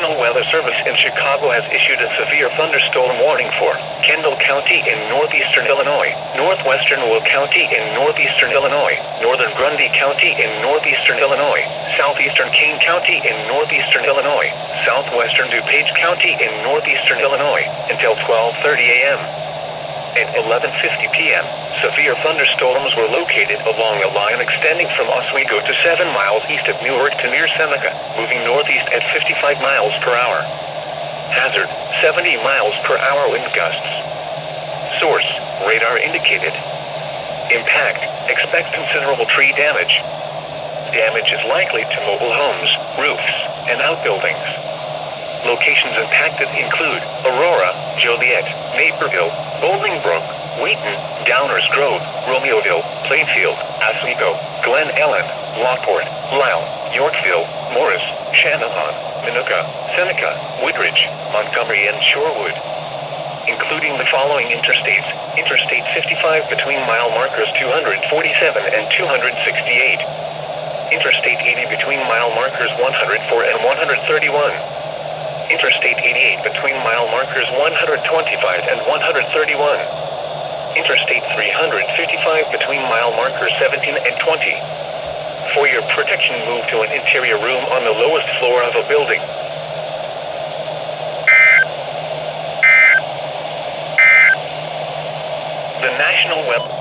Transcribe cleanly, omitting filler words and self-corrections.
National Weather Service in Chicago has issued a severe thunderstorm warning for Kendall County in northeastern Illinois, northwestern Will County in northeastern Illinois, northern Grundy County in northeastern Illinois, southeastern Kane County in northeastern Illinois, southwestern DuPage County in northeastern Illinois, until 12:30 a.m. At 11:50 p.m., severe thunderstorms were located along a line extending from Oswego to 7 miles east of Newark to near Seneca, moving northeast at 55 miles per hour. Hazard, 70 miles per hour wind gusts. Source, radar indicated. Impact, expect considerable tree damage. Damage is likely to mobile homes, roofs, and outbuildings. Locations impacted include Aurora, Joliet, Naperville, Bolingbrook, Wheaton, Downers Grove, Romeoville, Plainfield, Oswego, Glen Ellen, Lockport, Lisle, Yorkville, Morris, Shanahan, Minooka, Seneca, Woodridge, Montgomery and Shorewood. Including the following interstates: Interstate 55 between mile markers 247 and 268. Interstate 80 between mile markers 104 and 131. Interstate 88 between mile markers 125 and 131. Interstate 355 between mile markers 17 and 20. For your protection, move to an interior room on the lowest floor of a building. The National Weather